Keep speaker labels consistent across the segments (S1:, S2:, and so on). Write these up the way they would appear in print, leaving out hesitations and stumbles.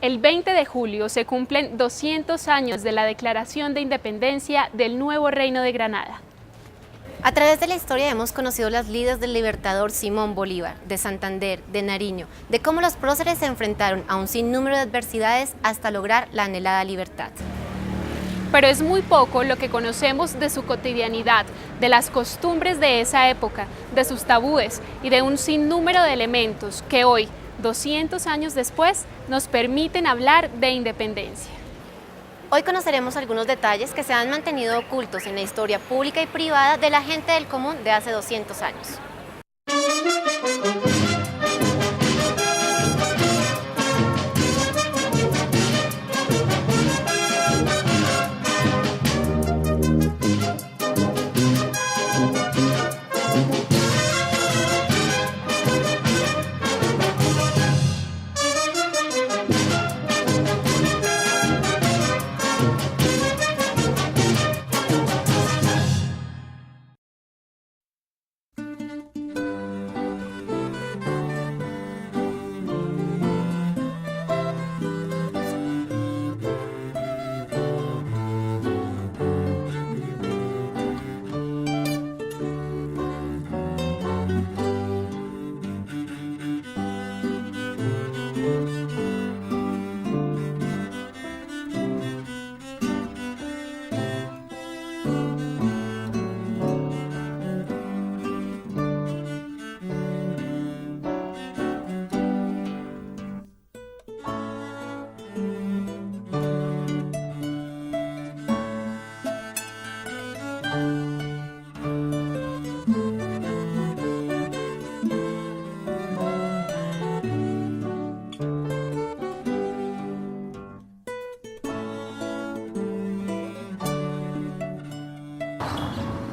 S1: El 20 de julio se cumplen 200 años de la Declaración de Independencia del nuevo Reino de Granada.
S2: A través de la historia hemos conocido las lides del libertador Simón Bolívar, de Santander, de Nariño, de cómo los próceres se enfrentaron a un sinnúmero de adversidades hasta lograr la anhelada libertad.
S1: Pero es muy poco lo que conocemos de su cotidianidad, de las costumbres de esa época, de sus tabúes y de un sinnúmero de elementos que hoy, 200 años después, nos permiten hablar de independencia.
S2: Hoy conoceremos algunos detalles que se han mantenido ocultos en la historia pública y privada de la gente del común de hace 200 años.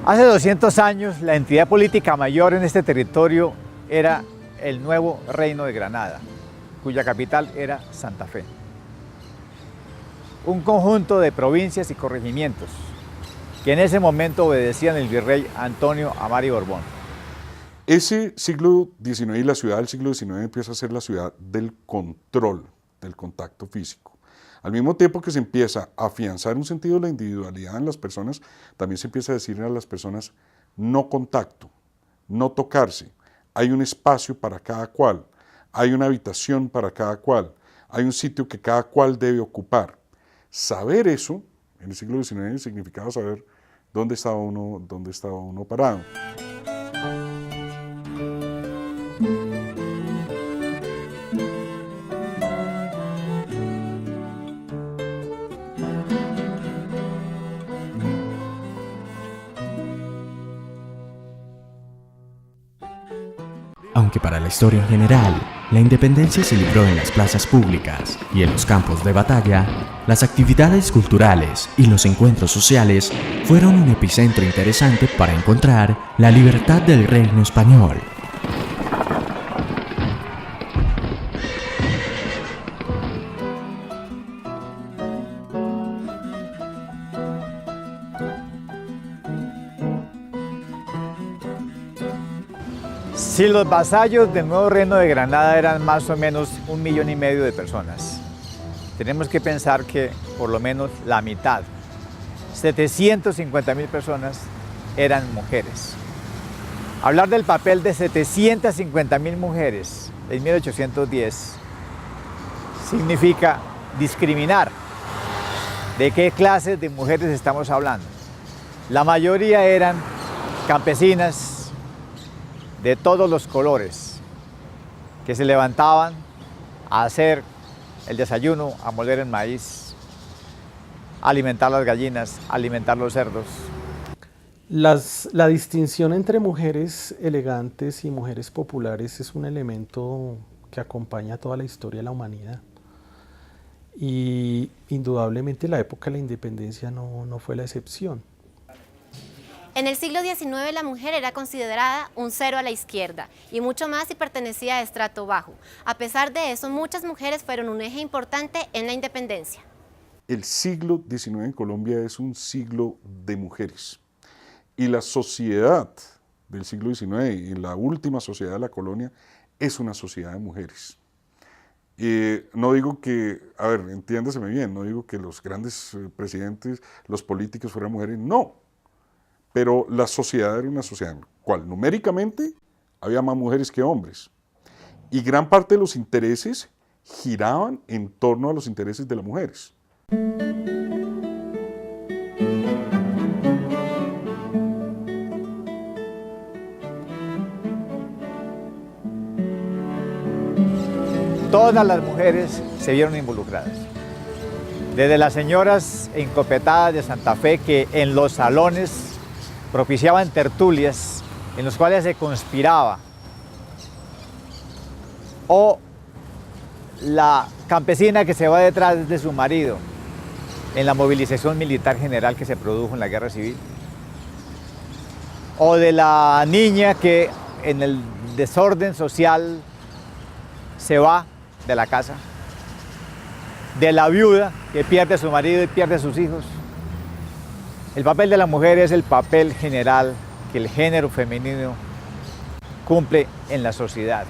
S3: Hace 200 años, la entidad política mayor en este territorio era el nuevo Reino de Granada, cuya capital era Santa Fe. Un conjunto de provincias y corregimientos que en ese momento obedecían al virrey Antonio Amari Borbón.
S4: Ese siglo XIX y la ciudad del siglo XIX empieza a ser la ciudad del control, del contacto físico. Al mismo tiempo que se empieza a afianzar un sentido de la individualidad en las personas, también se empieza a decir a las personas no contacto, no tocarse. Hay un espacio para cada cual, hay una habitación para cada cual, hay un sitio que cada cual debe ocupar. Saber eso, en el siglo XIX, significaba saber dónde estaba uno parado.
S5: Aunque para la historia en general, la independencia se libró en las plazas públicas y en los campos de batalla, las actividades culturales y los encuentros sociales fueron un epicentro interesante para encontrar la libertad del reino español.
S3: Si los vasallos del nuevo Reino de Granada eran más o menos 1,5 millones de personas, tenemos que pensar que por lo menos la mitad, 750.000 personas, eran mujeres. Hablar del papel de 750.000 mujeres en 1810 significa discriminar. ¿De qué clases de mujeres estamos hablando? La mayoría eran campesinas, de todos los colores, que se levantaban a hacer el desayuno, a moler el maíz, a alimentar las gallinas, a alimentar los cerdos.
S6: La distinción entre mujeres elegantes y mujeres populares es un elemento que acompaña toda la historia de la humanidad. Y indudablemente la época de la independencia no fue la excepción.
S2: En el siglo XIX la mujer era considerada un cero a la izquierda y mucho más si pertenecía a estrato bajo. A pesar de eso, muchas mujeres fueron un eje importante en la independencia.
S4: El siglo XIX en Colombia es un siglo de mujeres y la sociedad del siglo XIX y la última sociedad de la colonia es una sociedad de mujeres. No digo que, a ver, entiéndaseme bien, no digo que los grandes presidentes, los políticos fueran mujeres, no. Pero la sociedad era una sociedad en la cual numéricamente había más mujeres que hombres. Y gran parte de los intereses giraban en torno a los intereses de las mujeres.
S3: Todas las mujeres se vieron involucradas. Desde las señoras encopetadas de Santa Fe que en los salones propiciaban tertulias en los cuales se conspiraba, o la campesina que se va detrás de su marido en la movilización militar general que se produjo en la guerra civil, o de la niña que en el desorden social se va de la casa, de la viuda que pierde a su marido y pierde a sus hijos. El papel de la mujer es el papel general que el género femenino cumple en la sociedad.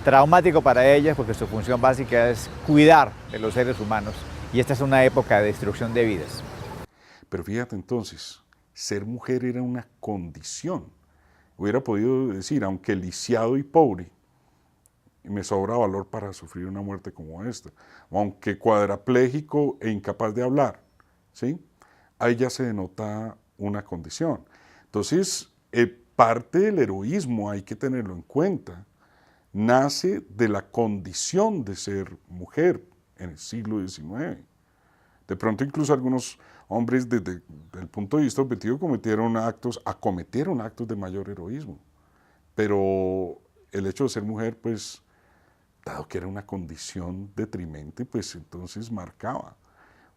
S3: Traumático para ellas porque su función básica es cuidar de los seres humanos y esta es una época de destrucción de vidas.
S4: Pero fíjate entonces, ser mujer era una condición. Hubiera podido decir, aunque lisiado y pobre, y me sobra valor para sufrir una muerte como esta, o aunque cuadraplégico e incapaz de hablar, ¿sí? Ahí ya se denota una condición. Entonces, parte del heroísmo, hay que tenerlo en cuenta, nace de la condición de ser mujer en el siglo XIX. De pronto incluso algunos hombres desde el punto de vista objetivo acometieron actos de mayor heroísmo. Pero el hecho de ser mujer, pues, dado que era una condición detrimente, pues entonces marcaba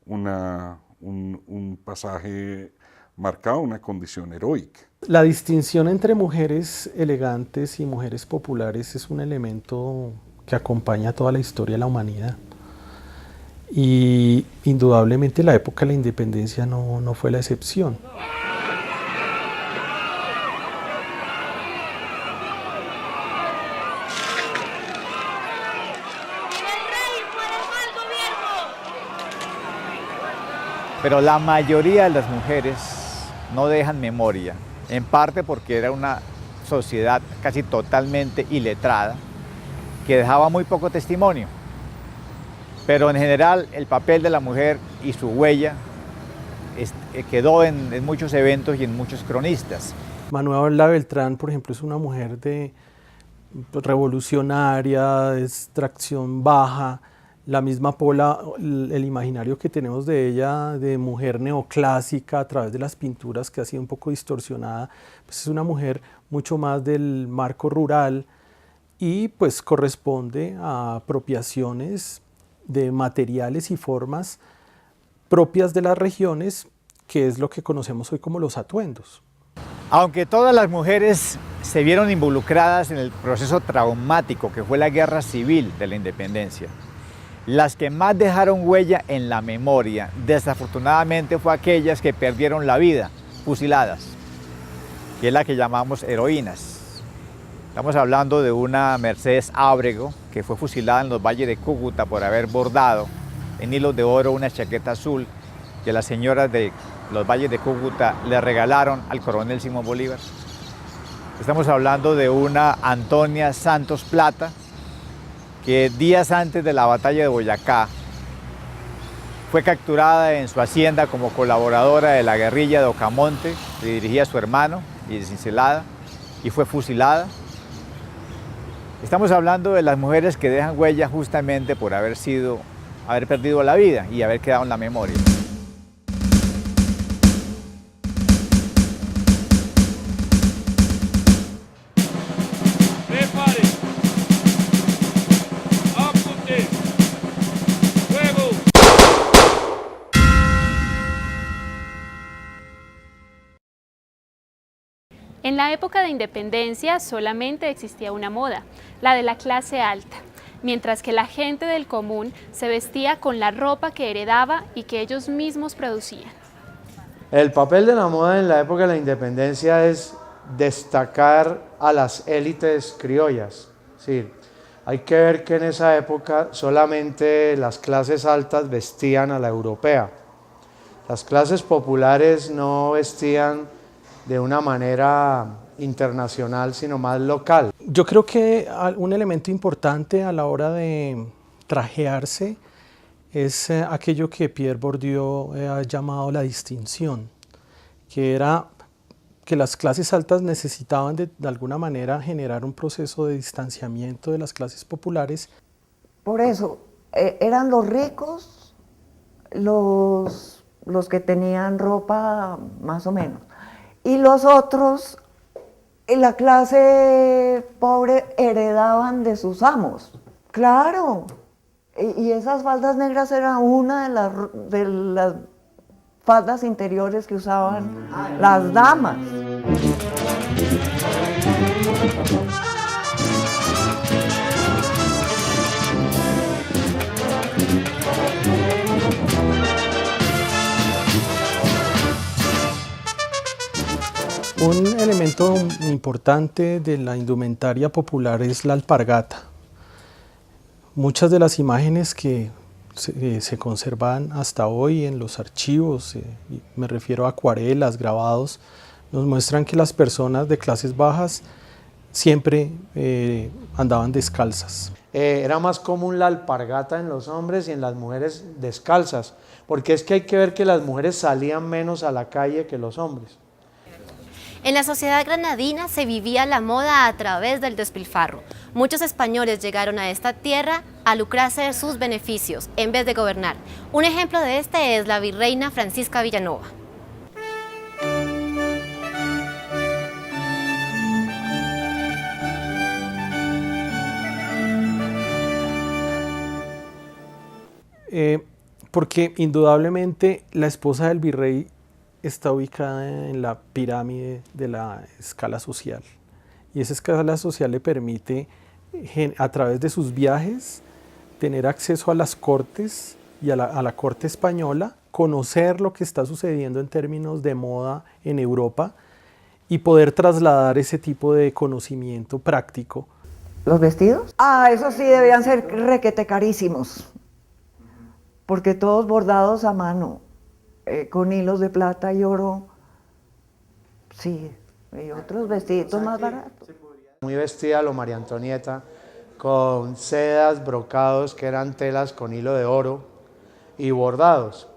S4: un pasaje, marcaba una condición heroica.
S6: La distinción entre mujeres elegantes y mujeres populares es un elemento que acompaña toda la historia de la humanidad. Y indudablemente la época de la independencia no fue la excepción.
S3: Pero la mayoría de las mujeres no dejan memoria, en parte porque era una sociedad casi totalmente iletrada, que dejaba muy poco testimonio. Pero en general el papel de la mujer y su huella quedó en muchos eventos y en muchos cronistas.
S6: Manuela Beltrán, por ejemplo, es una mujer revolucionaria, de extracción baja. La misma Pola, el imaginario que tenemos de ella, de mujer neoclásica a través de las pinturas que ha sido un poco distorsionada, pues es una mujer mucho más del marco rural y pues corresponde a apropiaciones de materiales y formas propias de las regiones, que es lo que conocemos hoy como los atuendos.
S3: Aunque todas las mujeres se vieron involucradas en el proceso traumático que fue la guerra civil de la independencia, las que más dejaron huella en la memoria, desafortunadamente, fue aquellas que perdieron la vida, fusiladas, que es la que llamamos heroínas. Estamos hablando de una Mercedes Ábrego, que fue fusilada en los valles de Cúcuta por haber bordado en hilos de oro una chaqueta azul que las señoras de los valles de Cúcuta le regalaron al coronel Simón Bolívar. Estamos hablando de una Antonia Santos Plata, que días antes de la batalla de Boyacá fue capturada en su hacienda como colaboradora de la guerrilla de Ocamonte, que dirigía a su hermano, y descincelada, y fue fusilada. Estamos hablando de las mujeres que dejan huella justamente por haber perdido la vida y haber quedado en la memoria.
S1: En la época de independencia solamente existía una moda, la de la clase alta, mientras que la gente del común se vestía con la ropa que heredaba y que ellos mismos producían.
S7: El papel de la moda en la época de la independencia es destacar a las élites criollas. Sí, Hay que ver que en esa época solamente las clases altas vestían a la europea. Las clases populares no vestían de una manera internacional, sino más local.
S6: Yo creo que un elemento importante a la hora de trajearse es aquello que Pierre Bourdieu ha llamado la distinción, que era que las clases altas necesitaban de alguna manera generar un proceso de distanciamiento de las clases populares.
S8: Por eso, eran los ricos los que tenían ropa más o menos, y los otros, la clase pobre, heredaban de sus amos. Claro, y esas faldas negras eran una de las faldas interiores que usaban las damas.
S6: Un elemento importante de la indumentaria popular es la alpargata. Muchas de las imágenes que se conservan hasta hoy en los archivos, y me refiero a acuarelas, grabados, nos muestran que las personas de clases bajas siempre andaban descalzas.
S7: Era más común la alpargata en los hombres y en las mujeres descalzas, porque es que hay que ver que las mujeres salían menos a la calle que los hombres.
S2: En la sociedad granadina se vivía la moda a través del despilfarro. Muchos españoles llegaron a esta tierra a lucrarse de sus beneficios en vez de gobernar. Un ejemplo de este es la virreina Francisca Villanova.
S6: Porque indudablemente la esposa del virrey está ubicada en la pirámide de la escala social, y esa escala social le permite a través de sus viajes tener acceso a las cortes y a la corte española, conocer lo que está sucediendo en términos de moda en Europa y poder trasladar ese tipo de conocimiento práctico.
S8: ¿Los vestidos? Esos sí debían ser requete carísimos, porque todos bordados a mano, con hilos de plata y oro, sí, y otros vestiditos más baratos.
S7: Muy vestida lo María Antonieta, con sedas, brocados, que eran telas con hilo de oro y bordados.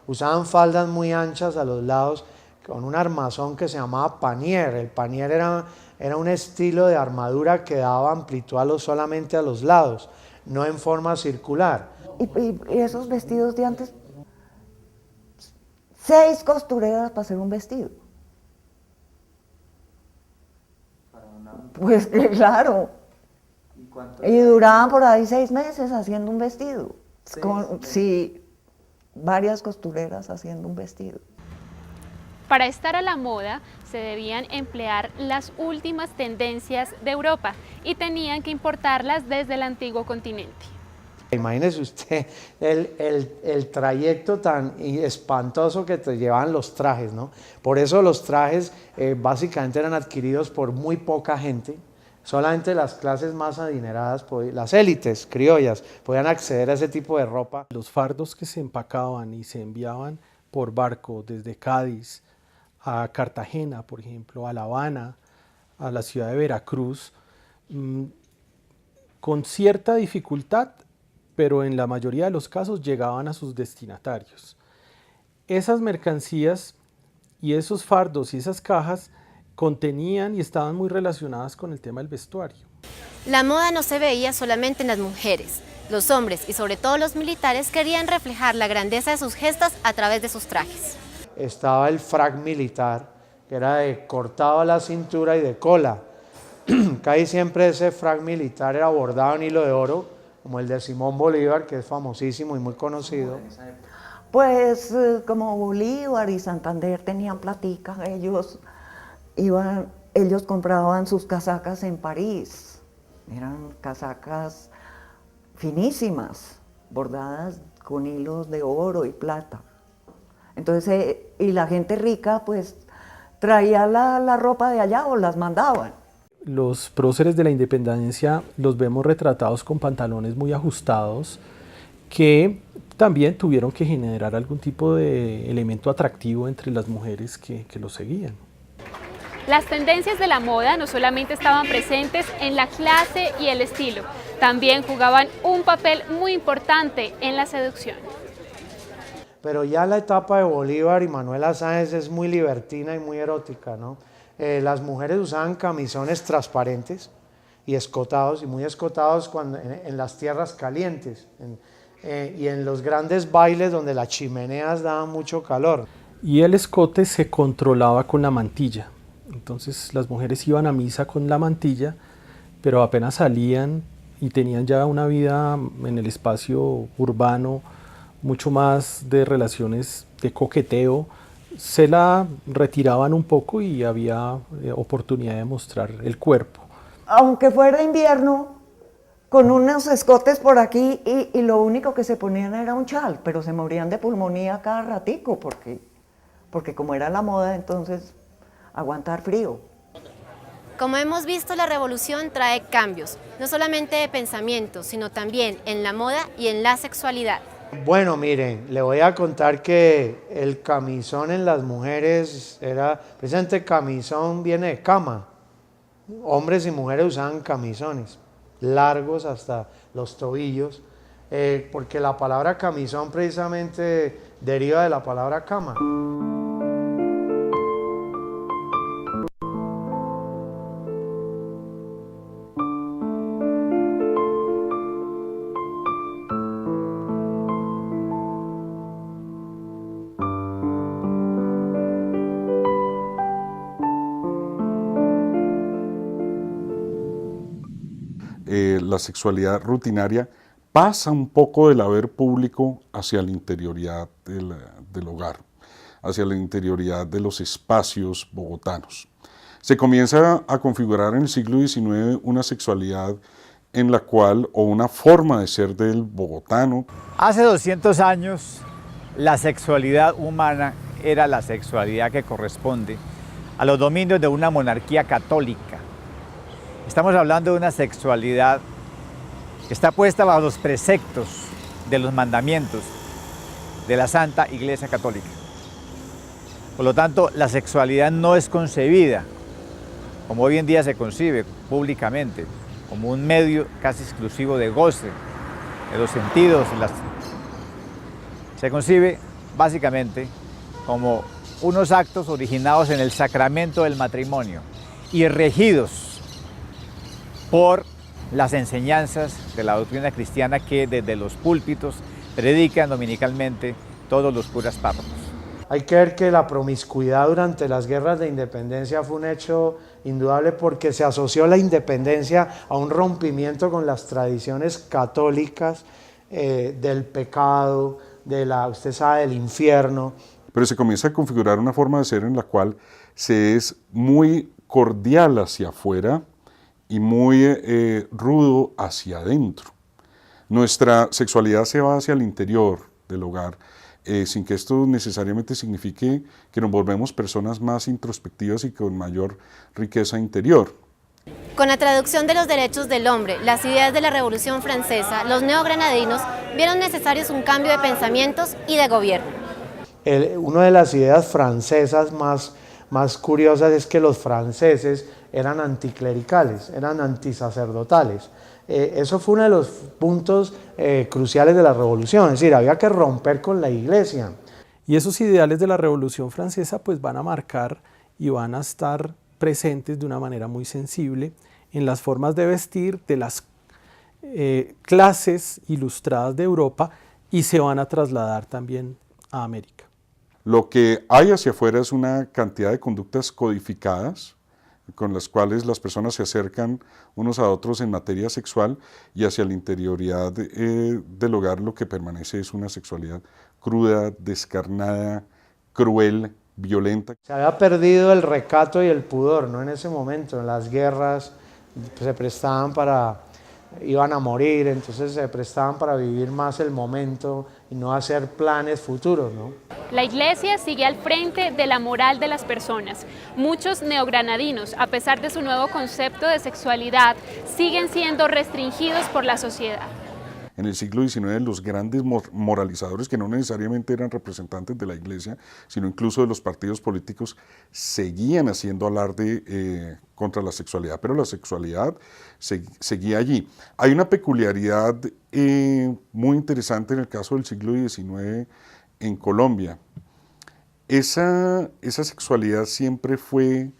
S7: Usaban faldas muy anchas a los lados, con un armazón que se llamaba panier. El panier era un estilo de armadura que daba amplitud solamente a los lados, no en forma circular.
S8: Y esos vestidos de antes, 6 costureras para hacer un vestido. Pues que claro. Y duraban por ahí 6 meses haciendo un vestido. Sí, varias costureras haciendo un vestido.
S1: Para estar a la moda se debían emplear las últimas tendencias de Europa y tenían que importarlas desde el antiguo continente.
S7: Imagínese usted el trayecto tan espantoso que te llevaban los trajes, ¿no? Por eso los trajes básicamente eran adquiridos por muy poca gente. Solamente las clases más adineradas, las élites criollas, podían acceder a ese tipo de ropa.
S6: Los fardos que se empacaban y se enviaban por barco desde Cádiz a Cartagena, por ejemplo, a La Habana, a la ciudad de Veracruz, con cierta dificultad, pero en la mayoría de los casos llegaban a sus destinatarios. Esas mercancías y esos fardos y esas cajas contenían y estaban muy relacionadas con el tema del vestuario.
S2: La moda no se veía solamente en las mujeres. Los hombres y sobre todo los militares querían reflejar la grandeza de sus gestas a través de sus trajes.
S7: Estaba el frac militar, que era de cortado a la cintura y de cola. Casi siempre ese frac militar era bordado en hilo de oro, como el de Simón Bolívar, que es famosísimo y muy conocido.
S8: Pues como Bolívar y Santander tenían platica, ellos compraban sus casacas en París. Eran casacas finísimas, bordadas con hilos de oro y plata. Entonces, y la gente rica pues traía la ropa de allá o las mandaban.
S6: Los próceres de la independencia los vemos retratados con pantalones muy ajustados que también tuvieron que generar algún tipo de elemento atractivo entre las mujeres que los seguían.
S1: Las tendencias de la moda no solamente estaban presentes en la clase y el estilo, también jugaban un papel muy importante en la seducción.
S7: Pero ya la etapa de Bolívar y Manuela Sáenz es muy libertina y muy erótica, ¿no? Las mujeres usaban camisones transparentes y escotados, y muy escotados en las tierras calientes, y en los grandes bailes donde las chimeneas daban mucho calor.
S6: Y el escote se controlaba con la mantilla. Entonces las mujeres iban a misa con la mantilla, pero apenas salían y tenían ya una vida en el espacio urbano, mucho más de relaciones de coqueteo, se la retiraban un poco y había oportunidad de mostrar el cuerpo.
S8: Aunque fuera invierno, con unos escotes por aquí y lo único que se ponían era un chal, pero se morían de pulmonía cada ratico porque como era la moda, entonces aguantar frío.
S2: Como hemos visto, la revolución trae cambios, no solamente de pensamiento, sino también en la moda y en la sexualidad.
S7: Bueno, miren, le voy a contar que el camisón en las mujeres era, precisamente camisón viene de cama. Hombres y mujeres usaban camisones, largos hasta los tobillos, porque la palabra camisón precisamente deriva de la palabra cama.
S4: La sexualidad rutinaria pasa un poco del haber público hacia la interioridad del hogar, hacia la interioridad de los espacios bogotanos. Se comienza a configurar en el siglo XIX una sexualidad en la cual, o una forma de ser del bogotano.
S3: Hace 200 años, la sexualidad humana era la sexualidad que corresponde a los dominios de una monarquía católica. Estamos hablando de una sexualidad que está puesta bajo los preceptos de los mandamientos de la Santa Iglesia Católica. Por lo tanto, la sexualidad no es concebida, como hoy en día se concibe públicamente, como un medio casi exclusivo de goce de los sentidos. Se concibe básicamente como unos actos originados en el sacramento del matrimonio y regidos por las enseñanzas de la doctrina cristiana que desde los púlpitos predican dominicalmente todos los curas párrocos.
S7: Hay que ver que la promiscuidad durante las guerras de independencia fue un hecho indudable porque se asoció la independencia a un rompimiento con las tradiciones católicas del pecado, usted sabe, del infierno.
S4: Pero se comienza a configurar una forma de ser en la cual se es muy cordial hacia afuera y muy rudo hacia adentro. Nuestra sexualidad se va hacia el interior del hogar, sin que esto necesariamente signifique que nos volvemos personas más introspectivas y con mayor riqueza interior.
S2: Con la traducción de los derechos del hombre, las ideas de la Revolución Francesa, los neogranadinos vieron necesarios un cambio de pensamientos y de gobierno.
S7: Una de las ideas francesas más curiosas es que los franceses eran anticlericales, eran antisacerdotales. Eso fue uno de los puntos cruciales de la revolución, es decir, había que romper con la iglesia.
S6: Y esos ideales de la Revolución Francesa pues van a marcar y van a estar presentes de una manera muy sensible en las formas de vestir de las clases ilustradas de Europa y se van a trasladar también a América.
S4: Lo que hay hacia afuera es una cantidad de conductas codificadas con las cuales las personas se acercan unos a otros en materia sexual, y hacia la interioridad del hogar lo que permanece es una sexualidad cruda, descarnada, cruel, violenta.
S7: Se había perdido el recato y el pudor, ¿no? En ese momento, en las guerras se prestaban para iban a morir, entonces se prestaban para vivir más el momento y no hacer planes futuros, ¿no?
S1: La Iglesia sigue al frente de la moral de las personas. Muchos neogranadinos, a pesar de su nuevo concepto de sexualidad, siguen siendo restringidos por la sociedad.
S4: En el siglo XIX, los grandes moralizadores, que no necesariamente eran representantes de la Iglesia, sino incluso de los partidos políticos, seguían haciendo alarde contra la sexualidad, pero la sexualidad seguía allí. Hay una peculiaridad muy interesante en el caso del siglo XIX en Colombia. Esa sexualidad siempre fue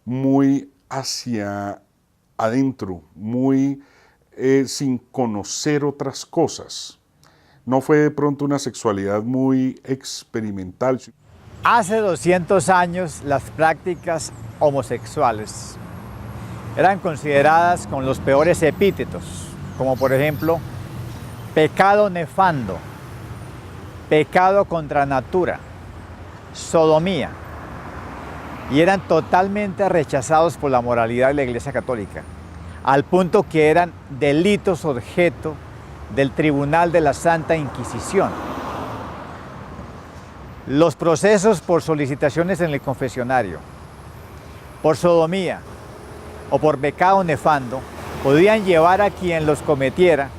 S4: muy hacia adentro, muy sin conocer otras cosas. No fue de pronto una sexualidad muy experimental.
S3: Hace 200 años las prácticas homosexuales eran consideradas con los peores epítetos, como por ejemplo pecado nefando, pecado contra natura, sodomía, y eran totalmente rechazados por la moralidad de la Iglesia Católica, al punto que eran delitos objeto del Tribunal de la Santa Inquisición. Los procesos por solicitaciones en el confesionario, por sodomía o por pecado nefando, podían llevar a quien los cometiera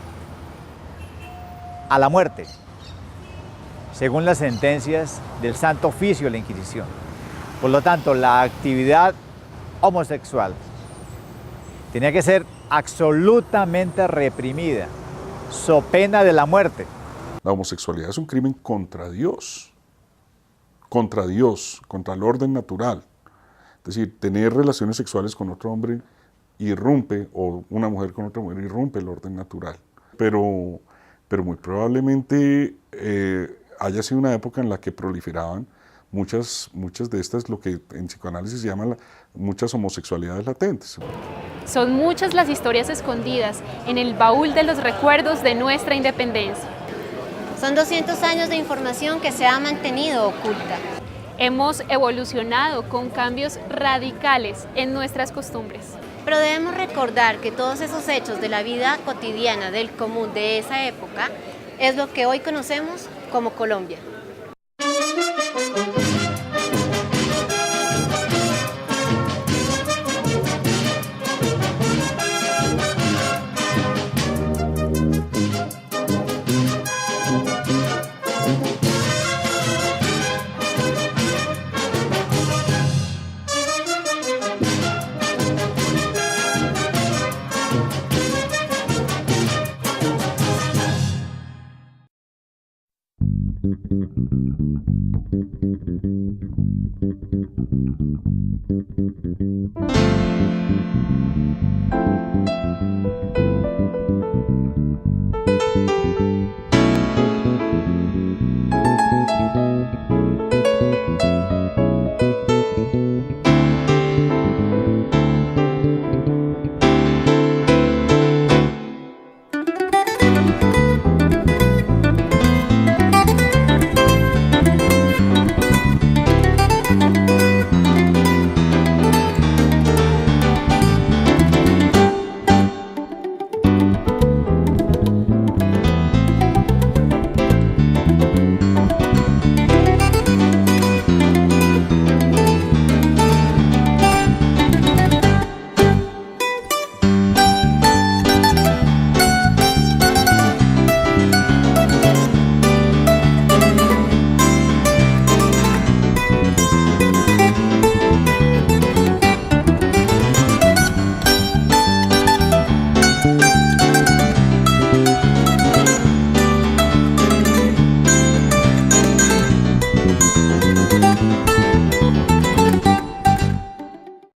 S3: a la muerte, según las sentencias del Santo Oficio de la Inquisición. Por lo tanto, la actividad homosexual tenía que ser absolutamente reprimida, so pena de la muerte.
S4: La homosexualidad es un crimen contra Dios, contra el orden natural. Es decir, tener relaciones sexuales con otro hombre irrumpe, o una mujer con otra mujer irrumpe el orden natural. Pero muy probablemente haya sido una época en la que proliferaban muchas de estas, lo que en psicoanálisis se llaman muchas homosexualidades latentes.
S1: Son muchas las historias escondidas en el baúl de los recuerdos de nuestra independencia.
S2: Son 200 años de información que se ha mantenido oculta.
S1: Hemos evolucionado con cambios radicales en nuestras costumbres.
S2: Pero debemos recordar que todos esos hechos de la vida cotidiana del común de esa época es lo que hoy conocemos como Colombia.